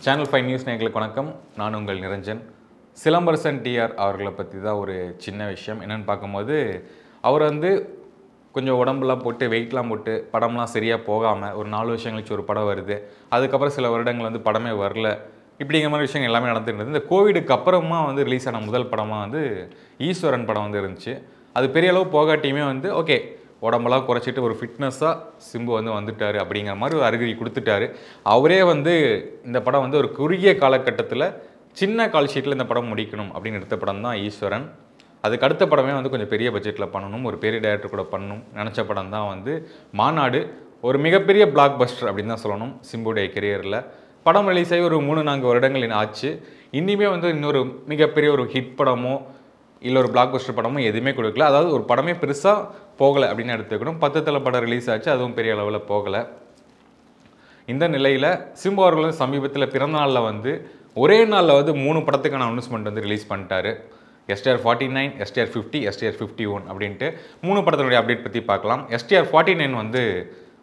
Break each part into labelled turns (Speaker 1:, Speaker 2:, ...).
Speaker 1: Channel 5 news நேயர்களுக்கு வணக்கம். நான் உங்கள் நிரஞ்சன். சிலம்பரசன் டிஆர் அவர்களை பற்றி தான் ஒரு சின்ன விஷயம். என்னென்னு பார்க்கும்போது, அவர் கொஞ்சம் உடம்புலாம் போட்டு வெயிட்லாம் போட்டு படம்லாம் சரியாக போகாமல் ஒரு 4 வருஷம் கழிச்சு ஒரு படம் வருது. அதுக்கப்புறம் சில வருடங்கள் படமே வரல. இப்படிங்கிற மாதிரி விஷயங்கள் எல்லாமே நடந்துட்டு இருந்தது. இந்த கோவிடுக்கு அப்புறமா ரிலீஸ் ஆன முதல் படமாக ஈஸ்வரன் படம் இருந்துச்சு. அது பெரிய அளவு போகாட்டியுமே ஓகே, உடம்பெல்லாம் குறைச்சிட்டு ஒரு ஃபிட்னஸாக சிம்பு வந்துட்டார் அப்படிங்கிற மாதிரி ஒரு அறிகுறி கொடுத்துட்டாரு. அவரே இந்த படம் ஒரு குறுகிய காலகட்டத்தில் சின்ன கால் ஷீட்டில் இந்த படம் முடிக்கணும் அப்படின்னு எடுத்த படம் தான் ஈஸ்வரன். அதுக்கு அடுத்த படமே கொஞ்சம் பெரிய பட்ஜெட்டில் பண்ணணும், ஒரு பெரிய டைரக்டர் கூட பண்ணணும் நினச்ச படம் தான் மாநாடு. ஒரு மிகப்பெரிய பிளாக் பஸ்டர் அப்படின்னு தான் சொல்லணும் சிம்புடைய கெரியரில். படம் ரிலீஸ் ஆகி ஒரு 3-4 வருடங்கள் ஆச்சு. இனிமே இன்னொரு மிகப்பெரிய ஒரு ஹிட் படமோ இல்லை ஒரு பிளாக் பஸ்டர் படமோ எதுவுமே கொடுக்கல. அதாவது ஒரு படமே பெருசாக போகலை அப்படின்னு எடுத்துக்கணும். 10 தல படம் ரிலீஸ் ஆச்சு, அதுவும் பெரிய அளவில் போகலை. இந்த நிலையில் சிம்பு அவர்கள் சமீபத்தில் பிறந்தநாளில் ஒரே நாளில் 3 படத்துக்கான அனௌன்ஸ்மெண்ட் ரிலீஸ் பண்ணிட்டாரு. STR 49, STR 50, STR 51 அப்படின்ட்டு 3 படத்தினுடைய அப்டேட் பற்றி பார்க்கலாம். STR 49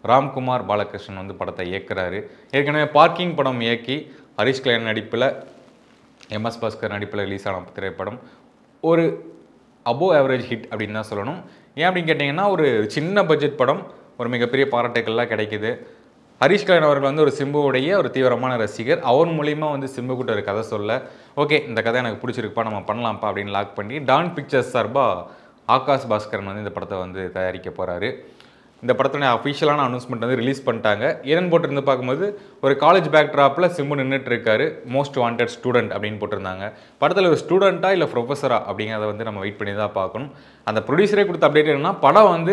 Speaker 1: ராம்குமார் பாலகிருஷ்ணன் படத்தை இயக்குறாரு. ஏற்கனவே பார்க்கிங் படம் இயக்கி ஹரிஷ் கல்யாண் நடிப்பில் MS பாஸ்கர் நடிப்பில் ரிலீஸ் ஆன திரைப்படம் ஒரு அபோவ் ஆவரேஜ் ஹிட் அப்படின்னு தான் சொல்லணும். ஏன் அப்படின்னு கேட்டிங்கன்னா, ஒரு சின்ன பட்ஜெட் படம் ஒரு மிகப்பெரிய பாராட்டுக்கள்லாம் கிடைக்குது. ஹரிஷ் கல்யாண் அவர்கள் ஒரு சிம்புவுடைய ஒரு தீவிரமான ரசிகர். அவர் மூலிமா சிம்பு கிட்ட ஒரு கதை சொல்ல, ஓகே இந்த கதை எனக்கு பிடிச்சிருக்குப்பா, நம்ம பண்ணலாம்ப்பா அப்படின்னு லாக் பண்ணி டான் பிக்சர்ஸ் சார்பாக ஆகாஷ் பாஸ்கரன் இந்த படத்தை தயாரிக்க போகிறாரு. இந்த படத்துடைய அஃபிஷியலான அனௌன்ஸ்மெண்ட் ரிலீஸ் பண்ணிட்டாங்க. ஏன்னு போட்டிருந்து பார்க்கும்போது, ஒரு காலேஜ் பேக் ட்ராப்பில் சிம்பு நின்றுட்டு இருக்காரு. மோஸ்ட் வாண்டட் ஸ்டூடெண்ட் அப்படின்னு போட்டிருந்தாங்க. படத்தில் ஒரு ஸ்டூடெண்ட்டா இல்லை ப்ரொஃபஸரா அப்படிங்கிறத நம்ம வெயிட் பண்ணி தான் பார்க்கணும். அந்த ப்ரொடியூசரே கொடுத்த அப்டேட் என்னன்னா, படம்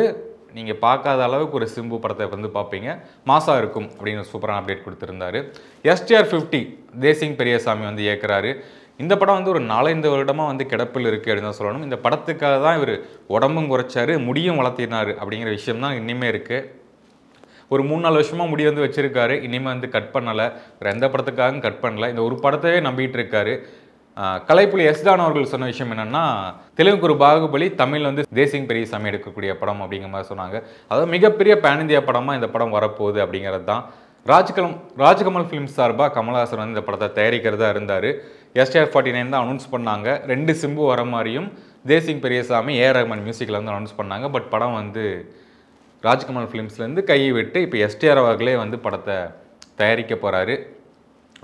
Speaker 1: நீங்கள் பார்க்காத அளவுக்கு ஒரு சிம்பு படத்தை பார்ப்பீங்க, மாசாக இருக்கும் அப்படின்னு சூப்பரான அப்டேட் கொடுத்துருந்தாரு. STR 50 தேசிங் பெரியசாமி இயக்குறாரு. இந்த படம் ஒரு 4-5 வருடமாக கிடப்பில் இருக்குது அப்படின்னு தான் சொல்லணும். இந்த படத்துக்காக தான் இவர் உடம்பும் குறைச்சாரு, முடியும் வளர்த்தினார் அப்படிங்கிற விஷயம் தான் இன்னுமே இருக்குது. ஒரு 3-4 வருஷமாக முடி வச்சுருக்காரு. இனிமேல் கட் பண்ணலை, வேறு எந்த படத்துக்காகவும் கட் பண்ணலை. இந்த ஒரு படத்தையே நம்பிட்டு இருக்காரு. கலைப்புலி எஸ்டான் அவர்கள் சொன்ன விஷயம் என்னென்னா, தெலுங்கு ஒரு பாகுபலி, தமிழ் தேசிங் பெரியசாமி எடுக்கக்கூடிய படம் அப்படிங்கிற மாதிரி சொன்னாங்க. அதாவது மிகப்பெரிய பேன் இந்தியா படமாக இந்த படம் வரப்போகுது அப்படிங்கிறது தான். ராஜ்கமல் ஃபிலிம்ஸ் சார்பாக கமல்ஹாசன் இந்த படத்தை தயாரிக்கிறதா இருந்தார். STR 49 தான் அனௌன்ஸ் பண்ணாங்க. 2 சிம்பு வர மாதிரியும் தேசிங் பெரியசாமி AR ரஹ்மான் மியூசிக்கில் அனௌன்ஸ் பண்ணாங்க. பட் படம் ராஜ்கமல் ஃபிலிம்ஸ்லேருந்து கையை விட்டு இப்போ STR அவர்களே படத்தை தயாரிக்க போகிறாரு.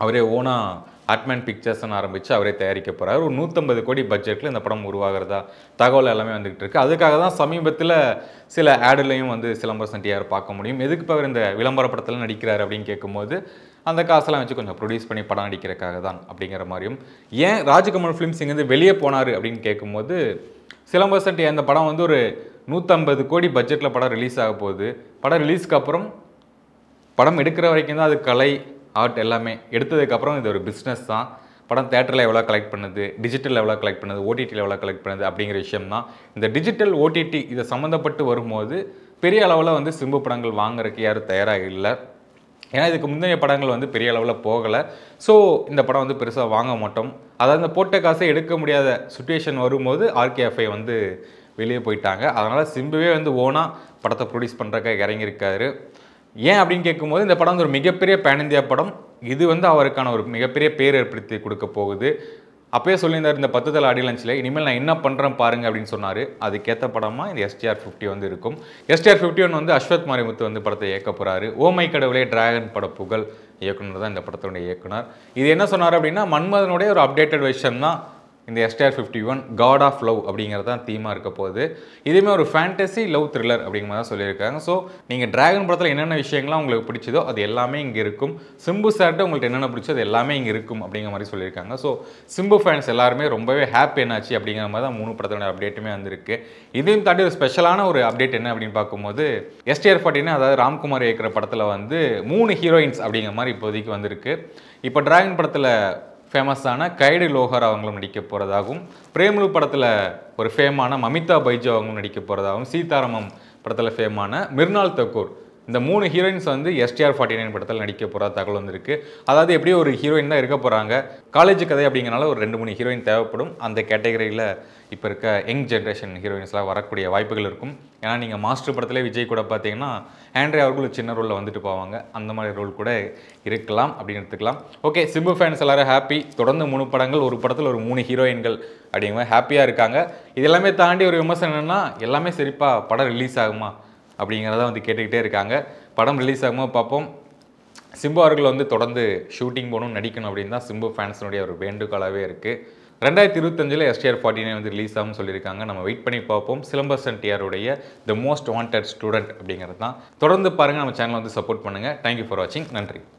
Speaker 1: அவரே ஓனாக அட்மேன் பிக்சர்ஸ்ன்னு ஆரம்பித்து அவரே தயாரிக்க போகிறாரு. ஒரு 150 கோடி பட்ஜெட்டில் இந்த படம் உருவாகிறதா தகவல் எல்லாமே வந்துகிட்டு இருக்குது. அதுக்காக தான் சமீபத்தில் சில ஆடுலையும் சிலம்பரசன் டிஆர் பார்க்க முடியும். எதுக்கு இப்போ அவர் இந்த விளம்பர படத்தில் நடிக்கிறார் அப்படின்னு கேட்கும்போது, அந்த காசெல்லாம் வச்சு கொஞ்சம் ப்ரொடியூஸ் பண்ணி படம் நடிக்கிறதுக்காக தான் அப்படிங்கிற மாதிரியும். ஏன் ராஜ்கமல் ஃபிலிம்ஸ் இங்கேருந்து வெளியே போனார் அப்படின்னு கேட்கும்போது, சிலம்பரசன் டிஆர் இந்த படம் ஒரு 150 கோடி பட்ஜெட்டில் படம் ரிலீஸ் ஆக போகுது. படம் ரிலீஸ்க்கு அப்புறம் படம் எடுக்கிற வரைக்கும் தான் அது கலை ஆர்ட் எல்லாமே. எடுத்ததுக்கப்புறம் இது ஒரு பிஸ்னஸ் தான். படம் தேட்டரில் எவ்வளோ கலெக்ட் பண்ணுது, டிஜிட்டல் எவ்வளோ கலெக்ட் பண்ணுது, OTTயில் எவ்வளோ கலெக்ட் பண்ணுது அப்படிங்கிற விஷயம் தான். இந்த டிஜிட்டல் OTT இதை சம்மந்தப்பட்டு வரும்போது பெரிய அளவில் சிம்பு படங்கள் வாங்குறதுக்கு யாரும் தயாராக இல்லை. ஏன்னா இதுக்கு முந்தைய படங்கள் பெரிய அளவில் போகலை. ஸோ இந்த படம் பெருசாக வாங்க மாட்டோம். அதாவது இந்த போட்ட காசை எடுக்க முடியாத சுச்சுவேஷன் வரும்போது RKFI வெளியே போயிட்டாங்க. அதனால் சிம்புவே ஓனாக படத்தை ப்ரொடியூஸ் பண்ணுறதுக்காக இறங்கியிருக்காரு. ஏன் அப்படின்னு கேட்கும்போது, இந்த படம் ஒரு மிகப்பெரிய பேன் இந்தியா படம். இது அவருக்கான ஒரு மிகப்பெரிய பேர் ஏற்படுத்தி கொடுக்க போகுது. அப்பயே சொல்லியிருந்தார் இந்த 10 தல ஆடியோ லான்ச்சில், இனிமேல் நான் என்ன பண்ணுறேன் பாருங்க அப்படின்னு சொன்னார். அதுக்கேற்ற படமாக இந்த STR 50 இருக்கும். STR 51 அஸ்வத் மாரிமுத்து படத்தை இயக்க போகிறாரு. ஓ மை கடவுளே டிராகன் பட புகழ் இயக்குனர் தான் இந்த படத்தினுடைய இயக்குனர். இது என்ன சொன்னார் அப்படின்னா, மன்மதனுடைய ஒரு அப்டேட்டட் வெர்ஷன் தான் இந்த STR 51 காட் ஆஃப் லவ் அப்படிங்கிறது தான் தீமாக இருக்க போகுது. இதுவுமே ஒரு ஃபேண்டசி லவ் த்ரில்லர் அப்படிங்கிற மாதிரி தான் சொல்லியிருக்காங்க. ஸோ நீங்கள் டிராகன் படத்தில் என்னென்ன விஷயங்கள்லாம் உங்களுக்கு பிடிச்சதோ அது எல்லாமே இங்கே இருக்கும். சிம்பு சார்ட்ட உங்களுக்கு என்னென்ன பிடிச்சோ அது எல்லாமே இங்கே இருக்கும் அப்படிங்கிற மாதிரி சொல்லியிருக்காங்க. ஸோ சிம்பு ஃபேன்ஸ் எல்லாருமே ரொம்பவே ஹாப்பி என்னாச்சு அப்படிங்கிற மாதிரி தான் 3 படத்தோட அப்டேட்டுமே வந்திருக்கு. இதையும் தாண்டி ஒரு ஸ்பெஷலான ஒரு அப்டேட் என்ன அப்படின்னு பார்க்கும்போது, STR 49 அதாவது ராம்குமார் இயக்கிற படத்தில் 3 ஹீரோயின்ஸ் அப்படிங்கிற மாதிரி இப்போதைக்கு வந்திருக்கு. இப்போ டிராகன் படத்தில் ஃபேமஸான கைடு லோஹர் அவங்களும் நடிக்க போகிறதாகவும், பிரேமலு படத்தில் ஒரு ஃபேமான மமிதா பைஜோ அவங்களும் நடிக்க போகிறதாகவும், சீதாராமம் படத்தில் ஃபேமான மிர்னால் தக்கூர் இந்த 3 ஹீரோயின்ஸ் வந்து எஸ்டிஆர் 49 படத்தில் நடிக்க போகிற தகவல் வந்திருக்கு. அதாவது எப்படியும் ஒரு ஹீரோயின் தான் இருக்க போகிறாங்க. காலேஜ் கதை அப்படிங்கிறனால ஒரு 2-3 ஹீரோயின் தேவைப்படும். அந்த கேட்டகரியில் இப்போ இருக்க யங் ஜென்ரேஷன் ஹீரோயின்ஸ்லாம் வரக்கூடிய வாய்ப்புகள் இருக்கும். ஏன்னா நீங்கள் மாஸ்டர் படத்திலே விஜய் கூட பார்த்தீங்கன்னா ஆண்ட்ரியா அவர்கள் ஒரு சின்ன ரோலில் வந்துட்டு போவாங்க. அந்த மாதிரி ரோல் கூட இருக்கலாம் அப்படின்னு எடுத்துக்கலாம். ஓகே, சிம்பு ஃபேன்ஸ் எல்லாரும் ஹாப்பி. தொடர்ந்து 3 படங்கள், ஒரு படத்தில் ஒரு 3 ஹீரோயின்கள் அப்படிங்கிற ஹாப்பியாக இருக்காங்க. இது எல்லாமே தாண்டி ஒரு விமர்சனம் என்னென்னா, எல்லாமே சரிப்பா படம் ரிலீஸ் ஆகுமா அப்படிங்கிறத வந்து கேட்டுக்கிட்டே இருக்காங்க. படம் ரிலீஸ் ஆகும்போது பார்ப்போம். சிம்பு அவர்கள் வந்து தொடர்ந்து ஷூட்டிங் போகணும், நடிக்கணும் அப்படின்னு தான் சிம்பு ஃபேன்ஸினுடைய ஒரு வேண்டுகோளாகவே இருக்குது. 2025 எஸ்டிஆர் 49 வந்து ரிலீஸ் ஆகும்னு சொல்லியிருக்காங்க. நம்ம வெயிட் பண்ணி பார்ப்போம். சிலம்பரசன் டிஆருடைய த மோஸ்ட் வாண்டட் ஸ்டூடெண்ட் அப்படிங்கிறது தான். தொடர்ந்து பாருங்கள், நம்ம சேனலை வந்து சப்போர்ட் பண்ணுங்கள். தேங்க்யூ ஃபார் வாட்சிங். நன்றி.